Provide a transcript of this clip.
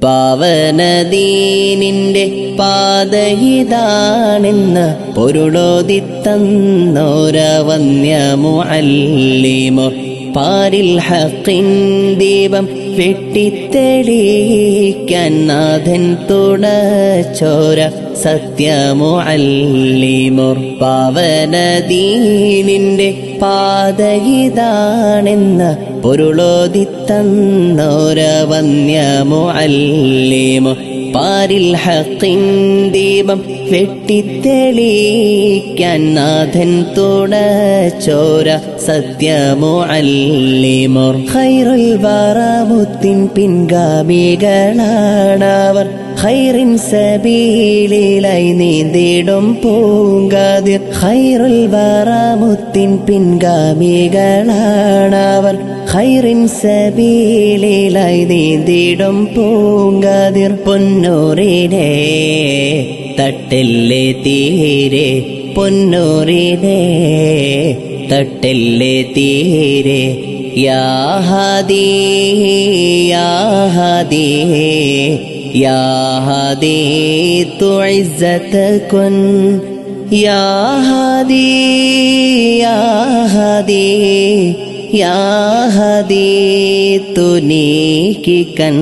പാവനദീനിന്റെ പാതയിതാണെന്ന് പൊരുളോദിത്തന്നോരവന്യ മുഅല്ലിമോ പാരിൽ ഹഖിൻ ദീപം വെട്ടിത്തെളിക്കാൻ നാഥൻ തുടച്ചോര സത്യമുഅല്ലിമോ പാവനദീനിന്റെ പാതയിതാണെന്ന് പൊരുളോദിത്തന്നോരവന്യ മുഅല്ലിമോ പാരിൽ ഹഖിൻ ദീപം വെട്ടിത്തെളിക്കാൻ നാഥൻ തുടച്ചോര സത്യമുഅല്ലിമോ ഖൈറുൽ വറമുത്തിൻ പിൻഗാമികളാണവർ ഖൈറിൻ സബീലിലായി നീന്തിടും പൂങ്കാതിർ ഖൈറുൽ വറമുത്തിൻ പിൻഗാമികളാണവർ ഖൈറിൻ സബീലിലായി നീന്തിടും പൂങ്കാതിർ പൊന്നൂറിനെ തട്ടില്ലേ തീരെ പൊന്നൂറിനെ തട്ടില്ലേ തീരെ യാ ഹാദി യാ ഹാദി യാ ഹാദി തുഇസ്സതകുൻ യാ ഹാദി യാ ഹാദി യാ ഹാദി തുനീകികൻ